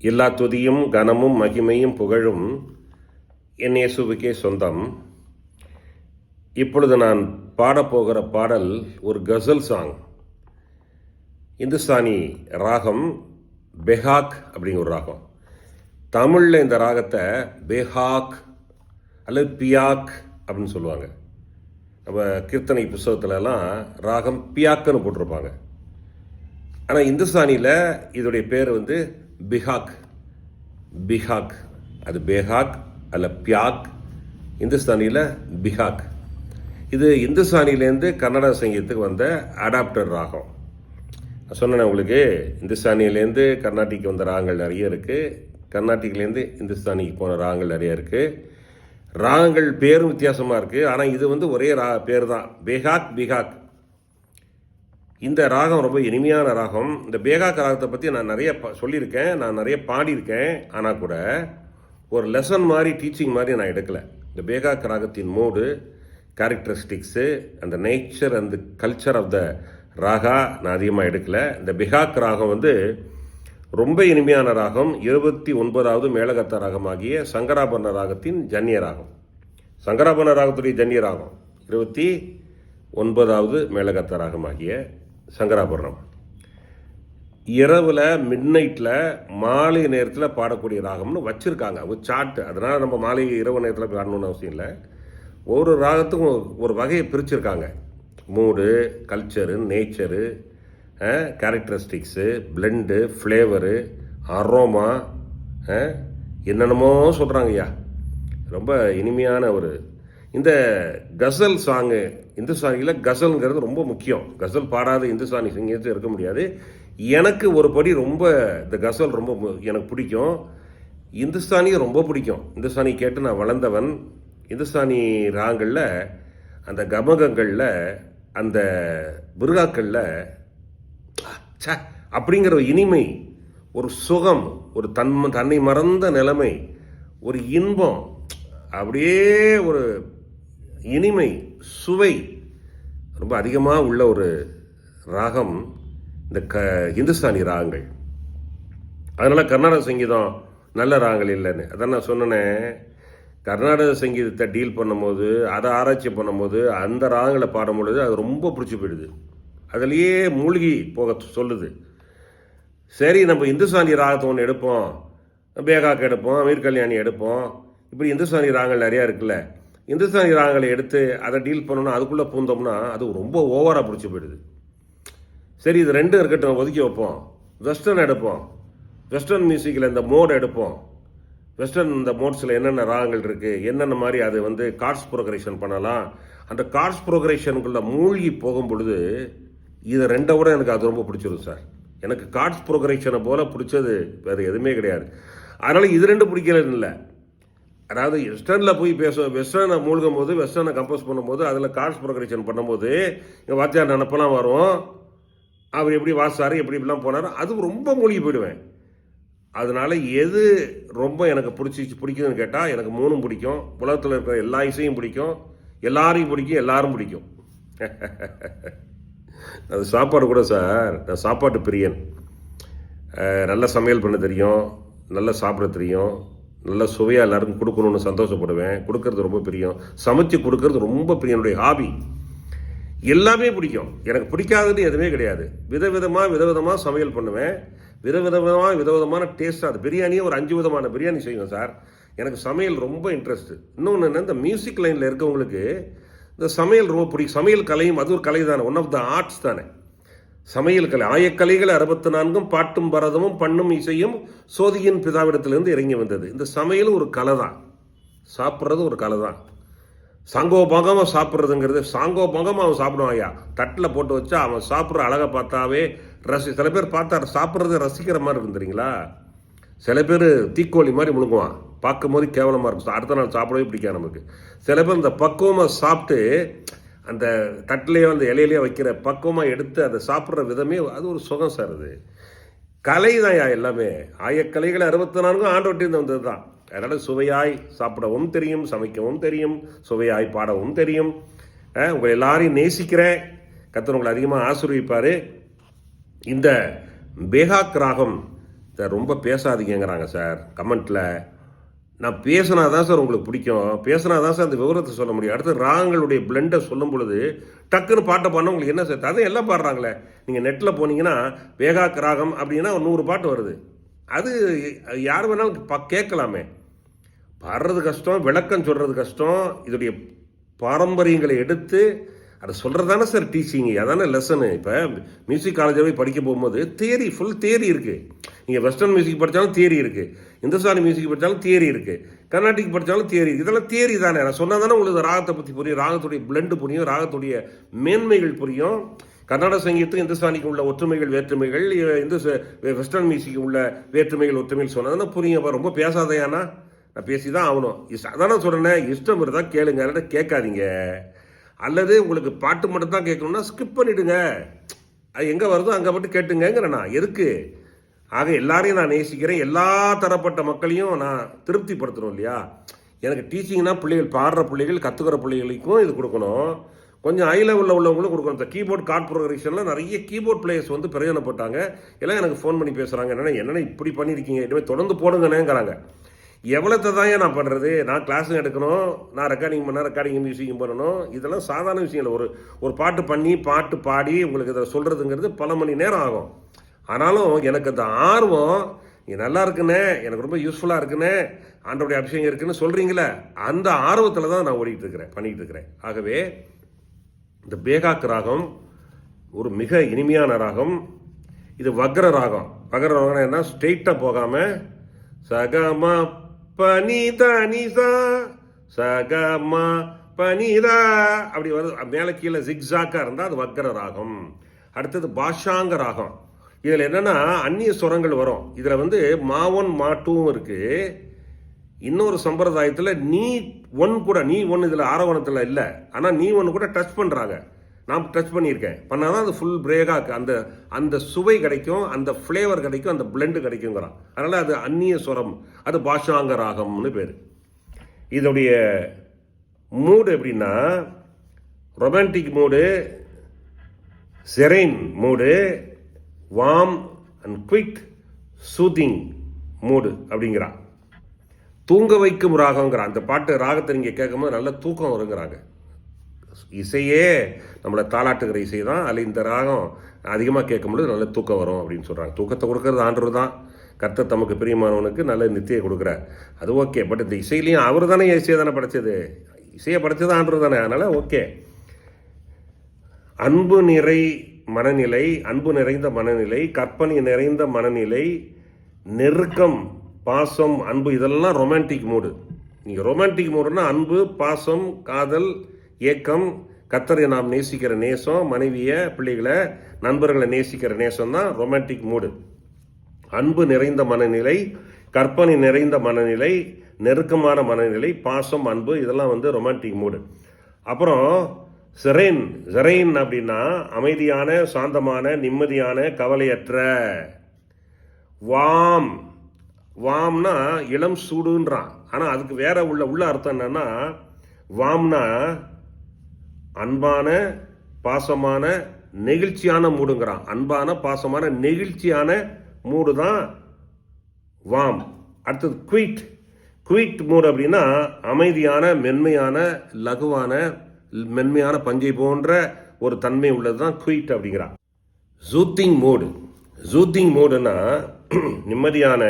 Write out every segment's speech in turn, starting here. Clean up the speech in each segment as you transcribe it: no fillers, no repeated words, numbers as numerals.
எல்லா துதியும் கனமும் மகிமையும் புகழும் என் இயேசுவுக்கே சொந்தம். இப்பொழுது நான் பாடப்போகிற பாடல் ஒரு கசல் சாங். இந்துஸ்தானி ராகம் பெஹாக் அப்படிங்கிற ஒரு ராகம். தமிழில் இந்த ராகத்தை பெஹாக் அல்லது பியாக் அப்படின்னு சொல்லுவாங்க. நம்ம கீர்த்தனை புஸ்தகத்துலலாம் ராகம் பியாக்குன்னு போட்டிருப்பாங்க. ஆனால் இந்துஸ்தானியில் இதோடைய பேர் பிஹாக். பிஹாக் அது பெஹாக் அல்ல பியாக், இந்துஸ்தானியில் பிஹாக். இது இந்துஸ்தானிலேருந்து கன்னட சங்கீதத்துக்கு வந்த அடாப்டர் ராகம். நான் சொன்னேன் உங்களுக்கு, இந்துஸ்தானிலேருந்து கர்நாடிக் வந்த ராகங்கள் நிறைய இருக்குது, கர்நாடிக்லேருந்து இந்துஸ்தானிக்கு போன ராகங்கள் நிறைய இருக்குது. ராகங்கள் பேரும் வித்தியாசமாக இருக்குது, ஆனால் இது ஒரே பேர் தான், பெஹாக் பிஹாக். இந்த ராகம் ரொம்ப இனிமையான ராகம். இந்த பெஹாக் ராகத்தை பற்றி நான் நிறைய சொல்லியிருக்கேன், நான் நிறைய பாடியிருக்கேன். ஆனால் கூட ஒரு லெசன் மாதிரி, டீச்சிங் மாதிரி நான் எடுக்கலை. இந்த பெஹாக் ராகத்தின் மூடு, கேரக்டரிஸ்டிக்ஸு, அந்த nature and culture of the raga நான் அதிகமாக எடுக்கலை. இந்த பெஹாக் ராகம் ரொம்ப இனிமையான ராகம். 29வது மேளகர்த்தா ராகமாகிய சங்கராபரண ராகத்தின் ஜன்னிய ராகம். சங்கராபரண ராகத்துடைய ஜன்னிய ராகம் 29வது மேளகர்த்தா ராகமாகிய சங்கராபரணம். இரவில் மிட்நைட்டில் மாலை நேரத்தில் பாடக்கூடிய ராகம்னு வச்சுருக்காங்க ஒரு சார்ட்டு. அதனால் நம்ம மாலை இரவு நேரத்தில் பாடணுன்னு அவசியம் இல்லை. ஒரு ராகத்துக்கும் ஒரு வகையை பிரிச்சுருக்காங்க. Mood, culture, nature, characteristics, blend, flavour, aroma, என்னென்னமோ சொல்கிறாங்க ஐயா. ரொம்ப இனிமையான இந்த கசல் சாங்கு. இந்துஸ்தானியில் கசல்ங்கிறது ரொம்ப முக்கியம். கசல் பாடாத இந்துஸ்தானி சங்கீதத்தில் இருக்க முடியாது. எனக்கு ஒரு படி ரொம்ப இந்த கசல் ரொம்ப எனக்கு பிடிக்கும். இந்துஸ்தானியும் ரொம்ப பிடிக்கும். இந்துஸ்தானி கேட்டு நான் வளர்ந்தவன். இந்துஸ்தானி ராகங்களில், அந்த கமகங்களில், அந்த பிருகாக்களில் அப்படிங்கிற ஒரு இனிமை, ஒரு சுகம், ஒரு தன்னை மறந்த நிலைமை, ஒரு இன்பம், அப்படியே ஒரு இனிமை, சுவை ரொம்ப அதிகமாக உள்ள ஒரு ராகம் இந்த இந்துஸ்தானி ராகங்கள். அதனால் கர்நாடக சங்கீதம் நல்ல ராகங்கள் இல்லைன்னு அதான் நான் சொன்னேன். கர்நாடக சங்கீதத்தை டீல் பண்ணும்போது, அதை ஆராய்ச்சி பண்ணும்போது, அந்த ராகங்களை பாடும்பொழுது அது ரொம்ப பிடிச்சி போயிடுது. அதுலேயே மூழ்கி போக சொல்லுது. சரி, நம்ம இந்துஸ்தானி ராகத்தை ஒன்று எடுப்போம், பெஹாக் எடுப்போம், அமீர் கல்யாணி எடுப்போம், இப்படி இந்துஸ்தானி ராகங்கள் நிறையா இருக்குல்ல. இந்துஸ்தானி ராகங்களை எடுத்து அதை டீல் பண்ணணும்னா, அதுக்குள்ளே பூந்தோம்னா அது ரொம்ப ஓவராக பிடிச்சி போயிடுது. சரி, இது ரெண்டும் இருக்கட்டும், ஒதுக்கி வைப்போம். வெஸ்டர்ன் எடுப்போம், வெஸ்டர்ன் மியூசிக்கில் இந்த மோட் எடுப்போம். வெஸ்டர்ன் இந்த மோட்ஸில் என்னென்ன ராகங்கள் இருக்குது, என்னென்ன மாதிரி அது கார்ட்ஸ் ப்ரோக்ரேஷன் பண்ணலாம். அந்த கார்ட்ஸ் ப்ரோக்ரேஷனுக்குள்ளே மூழ்கி போகும் பொழுது இதை ரெண்டை விட எனக்கு அது ரொம்ப பிடிச்சிடும் சார். எனக்கு கார்ட்ஸ் ப்ரோக்ரேஷனை போல் பிடிச்சது வேறு எதுவுமே கிடையாது. அதனால் இது ரெண்டும் பிடிக்கலன்னு இல்லை. அதாவது வெஸ்டர்னில் போய் வெஸ்டர்னை மூழ்கும் போது, வெஸ்டர்னை கம்போஸ் பண்ணும்போது, அதில் கார்ட்ஸ் ப்ரோக்ரேஷன் பண்ணும்போது எங்கள் வாத்தியார் நினப்பெல்லாம் வரும். அவர் எப்படி வாசார், எப்படி இப்படிலாம் போனார், அது ரொம்ப மூழ்கி போயிடுவேன். அதனால் எது ரொம்ப எனக்கு பிடிக்குதுன்னு கேட்டால், எனக்கு மூணும் பிடிக்கும். உலகத்தில் இருக்கிற எல்லா இசையும் பிடிக்கும், எல்லாரையும் பிடிக்கும், எல்லாரும் பிடிக்கும். அது சாப்பாடு கூட சார், நான் சாப்பாட்டு பிரியன். நல்ல சமையல் பண்ண தெரியும், நல்லா சாப்பிட தெரியும், நல்ல சுவையாக எல்லாருக்கும் கொடுக்கணுன்னு சந்தோஷப்படுவேன். கொடுக்கறது ரொம்ப பிரியம், சமைச்சு கொடுக்கறது ரொம்ப பிரியம், என்னுடைய ஹாபி. எல்லாமே பிடிக்கும், எனக்கு பிடிக்காதது எதுவுமே கிடையாது. விதவிதமாக சமையல் பண்ணுவேன். விதவிதமான டேஸ்ட்டாக. அது பிரியாணியே ஒரு 5 விதமான பிரியாணி செய்வேன் சார். எனக்கு சமையல் ரொம்ப இன்ட்ரெஸ்ட்டு. இன்னொன்று என்ன, இந்த மியூசிக் லைனில் இருக்கவங்களுக்கு இந்த சமையல் ரொம்ப பிடிக்கும். சமையல் கலையும் அது ஒரு கலை தானே, ஒன் ஆஃப் த ஆர்ட்ஸ் தானே சமையல் கலை. ஆயக்கலைகள் 64 பாட்டும் பரதமும் பண்ணும் இசையும் சோதியின் பிதாவிடத்திலிருந்து இறங்கி வந்தது. இந்த சமையலும் ஒரு கலை தான், சாப்பிட்றது ஒரு கலை தான். சாங்கோபாகமாக சாப்பிட்றதுங்கிறது, சாங்கோபாகமாக அவன் சாப்பிடுவான் ஐயா. தட்டில் போட்டு வச்சா அவன் சாப்பிட்ற அழகை பார்த்தாவே சில பேர் பார்த்தா சாப்பிட்றத ரசிக்கிற மாதிரி இருக்கும் தெரியுங்களா. சில பேர் தீக்கோழி மாதிரி முழுங்குவான், பார்க்கும் போது கேவலமாக இருக்கும், அடுத்த நாள் சாப்பிடவே பிடிக்காது நமக்கு. சில பேர் இந்த பக்குவமாக சாப்பிட்டு அந்த தட்டிலேயோ அந்த இலையிலையோ வைக்கிற பக்குவமாக எடுத்து அதை சாப்பிட்ற விதமே அது ஒரு சுகம் சார். அது கலை தான் எல்லாமே. ஆயக்கலைகள் 64 ஆண்டவட்டிருந்து வந்தது தான். அதனால் சுவையாய் சாப்பிடவும் தெரியும், சமைக்கவும் தெரியும், சுவையாய் பாடவும் தெரியும். உங்களை எல்லாரையும் நேசிக்கிறேன். கர்த்தர் உங்களை அதிகமாக ஆசீர்வதிப்பார். இந்த பெஹாக் ராகம் சார் ரொம்ப பேசாதீங்கிறாங்க சார் கமெண்ட்டில். நான் பேசினா தான் சார் உங்களுக்கு பிடிக்கும், பேசினா தான் சார் அந்த விவரத்தை சொல்ல முடியும். அடுத்து ராகங்களுடைய பிளெண்டை சொல்லும் பொழுது டக்குன்னு பாட்டை பாடினா உங்களுக்கு என்ன சார், அதை எல்லாம் பாடுறாங்களே. நீங்கள் நெட்டில் போனீங்கன்னா வேகாக் ராகம் அப்படின்னா 100 பாட்டு வருது. அது யார் வேணாலும் கேட்கலாமே. பாடுறது கஷ்டம், விளக்கம் சொல்கிறது கஷ்டம். இதோடைய பாரம்பரியங்களை எடுத்து அதை சொல்கிறது தானே சார் டீச்சிங்கு, அதானே லெசனு. இப்போ மியூசிக் காலேஜில் போய் படிக்க போகும்போது தியரி, ஃபுல் தியரி இருக்குது. நீங்கள் வெஸ்டர்ன் மியூசிக் படித்தாலும் தியரி இருக்குது, இந்துஸ்தானி மியூசிக் படித்தாலும் தியரி இருக்குது, கர்நாடிக் படித்தாலும் தியரி இருக்குது. இதெல்லாம் தியரி தானே. நான் சொன்னால் தானே உங்களுக்கு ராகத்தை பற்றி புரியும், ராகத்துடைய பிளெண்டு புரியும், ராகத்துடைய மேன்மைகள் புரியும். கர்நாடக சங்கீதத்துக்கு இந்துஸ்தானிக்கு உள்ள ஒற்றுமைகள் வேற்றுமைகள், வெஸ்டர்ன் மியூசிக்கு உள்ள வேற்றுமைகள் ஒற்றுமைகள் சொன்னால் தானே புரியும். ரொம்ப பேசாதையானா நான் பேசி தான் ஆகணும். அதானே சொல்கிறேன், இஷ்டம் இருந்தால் கேளுங்க, கேட்காதீங்க. அல்லது உங்களுக்கு பாட்டு மட்டும் தான் கேட்கணும்னா ஸ்கிப் பண்ணிவிடுங்க. அது எங்கே வருதோ அங்கே மட்டும் கேட்டுங்கிறேன் நான். எதுக்கு? ஆக எல்லாரையும் நான் நேசிக்கிறேன், எல்லா தரப்பட்ட மக்களையும் நான் திருப்திப்படுத்தணும் இல்லையா. எனக்கு டீச்சிங்னா பிள்ளைகள், பாடுற பிள்ளைகள், கற்றுக்கிற பிள்ளைகளுக்கும் இது கொடுக்கணும், கொஞ்சம் ஹை லெவலில் உள்ளவங்களும் கொடுக்கணும். இந்த கீபோர்ட் கார்ட் ப்ரோக்ரேஷனில் நிறைய கீபோர்ட் பிளேயர்ஸ் வந்து பிரயோஜனப்பட்டாங்க. எல்லாம் எனக்கு ஃபோன் பண்ணி பேசுகிறாங்க, என்னென்ன இப்படி பண்ணியிருக்கீங்க, இனிமேல் தொடர்ந்து போடுங்கண்ணேங்கிறாங்க. எவ்வளோத்தை தான் நான் பண்ணுறது, நான் கிளாஸும் எடுக்கணும், நான் ரெக்கார்டிங் பண்ண ரெக்கார்டிங் மியூசிக்கும் பண்ணணும். இதெல்லாம் சாதாரண விஷயம் இல்லை. ஒரு பாட்டு பண்ணி பாட்டு பாடி உங்களுக்கு இதை சொல்கிறதுங்கிறது பல மணி நேரம் ஆகும். ஆனாலும் எனக்கு அந்த ஆர்வம், நீ நல்லா இருக்குண்ணே, எனக்கு ரொம்ப யூஸ்ஃபுல்லாக இருக்குண்ணே, ஆண்டோடைய அபிஷேகம் இருக்குன்னு சொல்கிறீங்களே, அந்த ஆர்வத்தில் தான் நான் பண்ணிகிட்டு இருக்கிறேன். ஆகவே இந்த வேகாக் ராகம் ஒரு மிக இனிமையான ராகம். இது வக்ர ராகம். வக்ர ராகம் என்ன, ஸ்ட்ரெயிட்டாக போகாமல் சகமா பனிதா நிசா சகமா பனிதா அப்படி வருது, மேலே கீழே ஜிக்ஸாக்காக இருந்தால் அது வக்ர ராகம். அடுத்தது பாஷாங்க ராகம். இதில் என்னென்னா அந்நிய சுரங்கள் வரும். இதில் வந்து மாவன் மாட்டும் இருக்குது. இன்னொரு சம்பிரதாயத்தில் நீ ஒன் இதில் ஆரோகணத்தில் இல்லை, ஆனால் நீ ஒன்று கூட டச் பண்ணுறாங்க. நான் டச் பண்ணியிருக்கேன், பண்ணால் தான் அது ஃபுல் பிரேகாக அந்த சுவை கிடைக்கும், அந்த ஃப்ளேவர் கிடைக்கும், அந்த பிளெண்டு கிடைக்குங்கிறான். அதனால் அது அந்நிய சுரம், அது பாஷாங்க ராகம்னு பேர். இதோடைய மூடு எப்படின்னா romantic mood, serene mood, warm and quick soothing mood அப்படிங்கிறான். தூங்க வைக்கும் ராகங்கிறான். அந்த பாட்டு ராகத்தை நீங்கள் கேட்கும்போது நல்ல தூக்கம் வருங்கிறாங்க. இசையே நம்மளை தாளாட்டுகிற இசை தான், அதில் இந்த ராகம் அதிகமாக கேட்கும்போது நல்ல தூக்கம் வரும் அப்படின்னு சொல்கிறாங்க. தூக்கத்தை கொடுக்கறது ஆண்டவர் தான். கர்த்தர் தமக்கு பிரியமானவனுக்கு நல்ல நித்தியை கொடுக்குறார், அது ஓகே. பட் இந்த இசையிலையும் அவர் தானே இசையை தானே படைச்சது, இசையை படைச்சது ஆண்டவர் தானே, அதனால் ஓகே. அன்பு நிறைந்த மனநிலை, கற்பனை நிறைந்த மனநிலை, நெருக்கம், பாசம், அன்பு, இதெல்லாம் ரொமான்டிக் மூடு. நீங்கள் ரொமான்டிக் மூடுன்னா அன்பு, பாசம், காதல், ஏக்கம், கர்த்தரை நாம் நேசிக்கிற நேசம், மனைவியை, பிள்ளைகளை, நண்பர்களை நேசிக்கிற நேசம் தான் ரொமான்டிக் மூடு. அன்பு நிறைந்த மனநிலை, கற்பனை நிறைந்த மனநிலை, நெருக்கமான மனநிலை, பாசம், அன்பு, இதெல்லாம் வந்து ரொமான்டிக் மூடு. அப்புறம் செரைன் அப்படின்னா அமைதியான, சாந்தமான, நிம்மதியான, கவலையற்ற. வாம்னா இளம் சூடுன்றான். ஆனால் அதுக்கு வேற உள்ள அர்த்தம் என்னன்னா, வாம்னா அன்பான, பாசமான, நெகிழ்ச்சியான மூடுங்கிறான். அன்பான, பாசமான, நெகிழ்ச்சியான மூடு தான் வாம். அடுத்தது குயிட் மூடு அப்படின்னா அமைதியான, மென்மையான, லகுவான, மென்மையான பஞ்சை போன்ற ஒரு தன்மை உள்ளது தான் குயிட் அப்படிங்கிறான். ஜூத்திங் மூடுன்னா நிம்மதியான,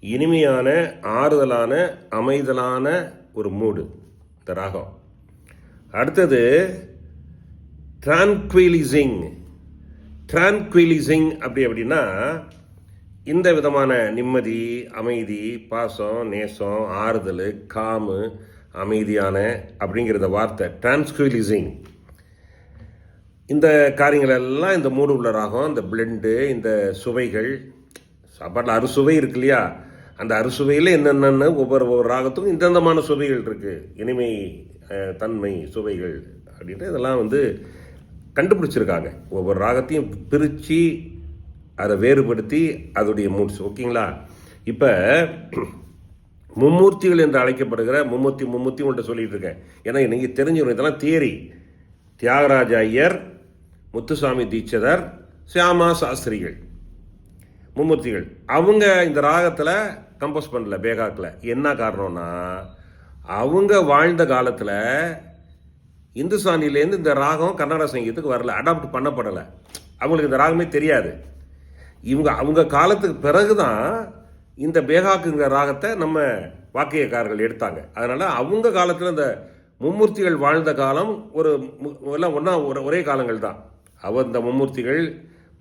இனிமையான, ஆறுதலான, அமைதலான ஒரு மூடு இந்த ராகம். அடுத்தது ட்ரான்குவிலைசிங் அப்படின்னா இந்த விதமான நிம்மதி, அமைதி, பாசம், நேசம், ஆறுதல், காமு, அமைதியான அப்படிங்கிறத வார்த்தை ட்ரான்குவிலைசிங். இந்த காரியங்கள் எல்லாம் இந்த மூடு உள்ள ராகம். இந்த பிளெண்டு, இந்த சுவைகள், சாப்பாட்டில் அறுசுவை இருக்கு இல்லையா, அந்த அறுசுவையில் என்னென்னு ஒவ்வொரு ராகத்துக்கும் இந்தந்தமான சுவைகள் இருக்குது. இனிமை, தன்மை, சுவைகள் அப்படின்ட்டு இதெல்லாம் வந்து கண்டுபிடிச்சிருக்காங்க. ஒவ்வொரு ராகத்தையும் பிரித்து அதை வேறுபடுத்தி அதோடைய மூட்ஸ். ஓகேங்களா? இப்போ மும்மூர்த்திகள் என்று அழைக்கப்படுகிற மும்மூர்த்தி உங்கள்கிட்ட சொல்லிட்டு இருக்கேன். ஏன்னா நீங்கள் தெரிஞ்சுக்கணும், இதெல்லாம் தியரி. தியாகராஜ ஐயர், முத்துசாமி தீட்சிதர், சியாமா சாஸ்திரிகள், மும்மூர்த்திகள். அவங்க இந்த ராகத்தில் கம்போஸ் பண்ணல பேகாக்கில். என்ன காரணம்னா அவங்க வாழ்ந்த காலத்தில் இந்துஸ்தானிலேருந்து இந்த ராகம் கர்நாடக சங்கீதத்துக்கு வரல, அடாப்ட் பண்ணப்படலை. அவங்களுக்கு இந்த ராகமே தெரியாது. அவங்க காலத்துக்கு பிறகு தான் இந்த பேகாக்குங்கிற ராகத்தை நம்ம வாக்கியக்காரர்கள் எடுத்தாங்க. அதனால் அவங்க காலத்தில் இந்த மும்மூர்த்திகள் வாழ்ந்த காலம் எல்லாம் ஒரே காலங்கள் தான். இந்த மும்மூர்த்திகள்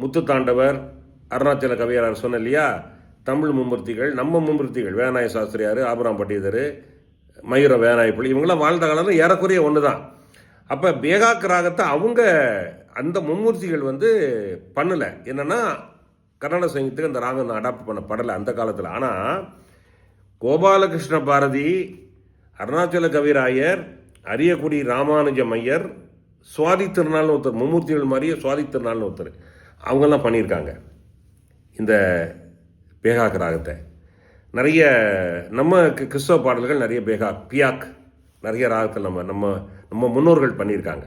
முத்துத்தாண்டவர், அருணாச்சல கவியரார் சொன்ன இல்லையா, தமிழ் மும்மூர்த்திகள், நம்ம மும்மூர்த்திகள் வேணாய சாஸ்திரியார், ஆபராம் பண்டிதர், மயூர வேணாயப்பள்ளி, இவங்களாம் வாழ்ந்த காலம் ஏறக்குறைய ஒன்று தான். அப்போ பேகாக் ராகத்தை அவங்க அந்த மும்மூர்த்திகள் பண்ணலை. என்னென்னா கர்நாடக சங்கீதத்துக்கு அந்த ராகம் அடாப்ட் பண்ணப்படலை அந்த காலத்தில். ஆனால் கோபாலகிருஷ்ண பாரதி, அருணாச்சல கவிராயர், அரியக்குடி ராமானுஜம் ஐயர், சுவாதி திருநாள்னு ஒருத்தர், மும்மூர்த்திகள் மாதிரியே சுவாதி திருநாள்னு ஒருத்தர், அவங்கெல்லாம் பண்ணியிருக்காங்க இந்த பேகாக் ராகத்தை. நிறைய நம்ம கிறிஸ்தவ பாடல்கள் நிறைய பியாக் நிறைய ராகத்தில் நம்ம முன்னோர்கள் பண்ணியிருக்காங்க.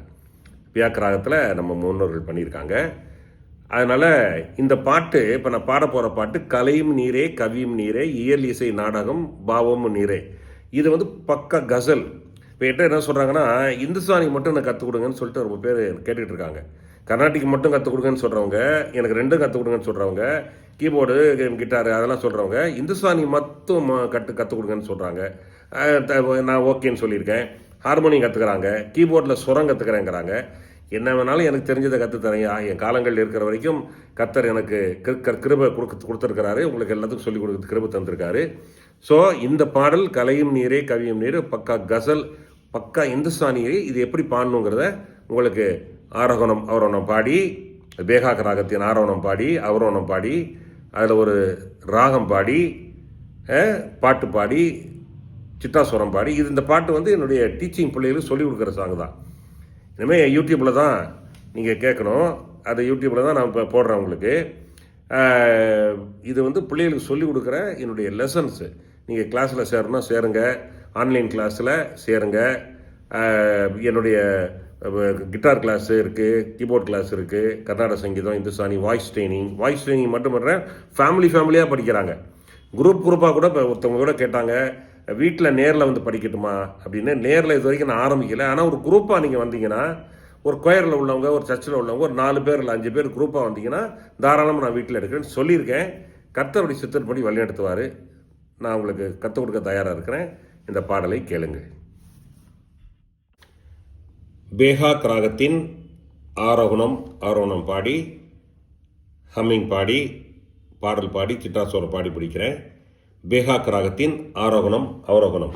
பியாக் ராகத்தில் நம்ம முன்னோர்கள் பண்ணியிருக்காங்க. அதனால் இந்த பாட்டு இப்போ நான் பாட போகிற பாட்டு கலையும் நீரே கவியும் நீரே இயல் இசை நாடகம் பாவமும் நீரே. இது பக்க கசல். இப்போ என்ன சொல்கிறாங்கன்னா, இந்துஸ்தானி மட்டும் எனக்கு கற்றுக் கொடுங்கன்னு சொல்லிட்டு ரொம்ப பேர் கேட்டுக்கிட்டு இருக்காங்க. கர்நாடிக் மட்டும் கற்றுக் கொடுங்கன்னு சொல்கிறவங்க, எனக்கு ரெண்டும் கற்றுக் கொடுங்கன்னு சொல்கிறவங்க, கீபோர்டு கிட்டாரு அதெல்லாம் சொல்கிறவங்க, இந்துஸ்தானி மட்டும் கற்றுக் கொடுங்கன்னு சொல்கிறாங்க. நான் ஓகேன்னு சொல்லியிருக்கேன். ஹார்மோனியம் கற்றுக்குறாங்க, கீபோர்டில் சுரம் கற்றுக்கிறேங்கிறாங்க. என்ன வேணாலும் எனக்கு தெரிஞ்சதை கற்றுத்தரையா, என் காலங்கள் இருக்கிற வரைக்கும் கர்த்தர் எனக்கு கிருபை கொடுத்துருக்கிறாரு, உங்களுக்கு எல்லாத்துக்கும் சொல்லிக் கொடுத்து கிருபை தந்திருக்காரு. ஸோ இந்த பாடல் கலையும் நீரே கவியும் நீரே பக்கா கசல், பக்கா இந்துஸ்தானியை. இது எப்படி பாடணுங்கிறத உங்களுக்கு ஆரோகணம் அவரோணம் பாடி, பேகாக் ராகத்தின் ஆரோகணம் பாடி அவரோணம் பாடி, அதில் ஒரு ராகம் பாடி, பாட்டு பாடி, சிட்டாஸ்வரம் பாடி, இந்த பாட்டு என்னுடைய டீச்சிங் பிள்ளைகளுக்கு சொல்லிக் கொடுக்குற சாங் தான். இனிமேல் யூடியூப்பில் தான் நீங்கள் கேட்கணும். அது யூடியூப்பில் தான் நான் இப்போ போடுறேன் உங்களுக்கு. இது பிள்ளைகளுக்கு சொல்லிக் கொடுக்குற என்னுடைய லெசன்ஸு. நீங்கள் கிளாஸில் சேரணும்னா சேருங்க, ஆன்லைன் கிளாஸில் சேருங்க. என்னுடைய கிட்டார் கிளாஸ் இருக்குது, கீபோர்ட் கிளாஸ் இருக்குது, கர்நாடக சங்கீதம், இந்துஸ்தானி, வாய்ஸ் ட்ரைனிங் மட்டும் பண்ணுறேன். ஃபேமிலியாக படிக்கிறாங்க. குரூப்பாக கூட இப்போ ஒருத்தவங்க கூட கேட்டாங்க, வீட்டில் நேரில் படிக்கட்டுமா அப்படின்னு. நேரில் இது வரைக்கும் நான் ஆரம்பிக்கலை. ஆனால் ஒரு குரூப்பாக நீங்கள் வந்தீங்கன்னா, ஒரு கொயரில் உள்ளவங்க, ஒரு சர்ச்சில் உள்ளவங்க, ஒரு 4 பேர் இல்லை 5 பேர் குரூப்பாக வந்தீங்கன்னா தாராளமாக நான் வீட்டில் எடுக்கிறேன்னு சொல்லியிருக்கேன். கர்த்தருடைய சித்தப்படி வழிநடத்துவார். நான் உங்களுக்கு கற்றுக் கொடுக்க தயாராக இருக்கிறேன். இந்த பாடலை கேளுங்க. பேகாக் ராகத்தின் ஆரோகணம் பாடி, ஹம்மிங் பாடி, பாடல் பாடி, சிட்டாஸ்வரம் பாடி பிடிக்கிறேன். பேகாக் ராகத்தின் ஆரோகணம் அவரோகணம்.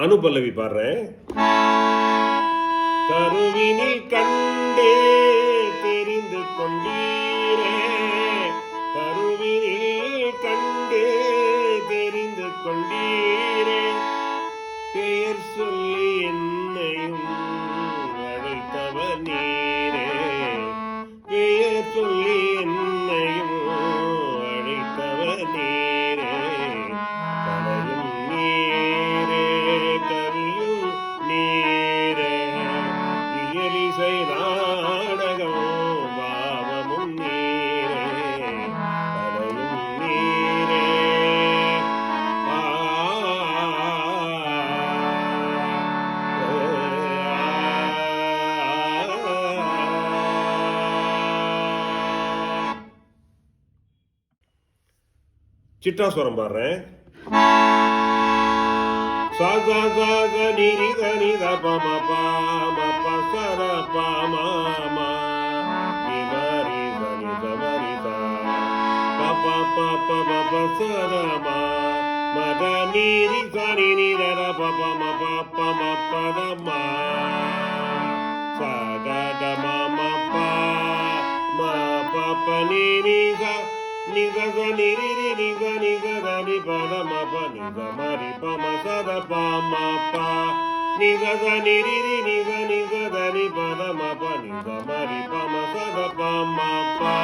அனுபல்லவி பாடுறேன். கருவினில் கண்டே தெரிந்து கொண்டீரே, கருவினில் கண்டே தெரிந்து கொண்டீரே, பெயர் சொல்லி என்னையும் அழைத்தவர் நீரே, பெயர் சொல்லி என்னையும் அழைத்தவர் நீரே, கலையும் நீரே கவியும் நீரே, இயலிசை நாடகம் பாவமும் நீரே, கலையும் நீரே. சிட்டாஸ்வரம் பாடுறேன். சா சா சா ச நி ரி த நி த ப ம ப ம ப ச ர ப ம ம நி ம ரி த நி த ம ரி த ப ப ப ப ம ப ச ர ம ம த நி ரி த நி நி த ர ப ப ம ப ப ம ப த ம ச க த ம ம ப ம ப ப நி நி த ni ga ga ni ri ri ni ga ni ga da ni pa da ma pa ni ga ma ri pa ma sa da pa ma pa ni ga ga ni ri ri ni ga da ni pa da ma pa ni ga ma ri pa ma sa da pa ma pa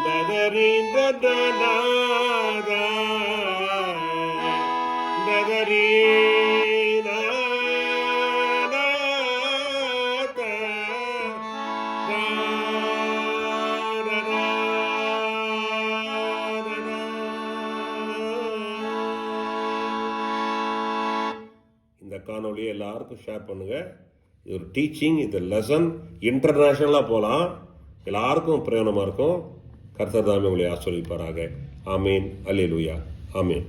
da da ri da da da da da da ri இந்த காணொலியை எல்லாருக்கும் share பண்ணுங்க. இது ஒரு teaching, இது lesson, இன்டர்நேஷனலாக போகலாம், எல்லாருக்கும் பிரயோஜனமாக இருக்கும். கர்த்தர் தாமே உங்களை ஆசீர்வதிப்பாராக. ஆமீன். அல்லேலூயா. ஆமீன்.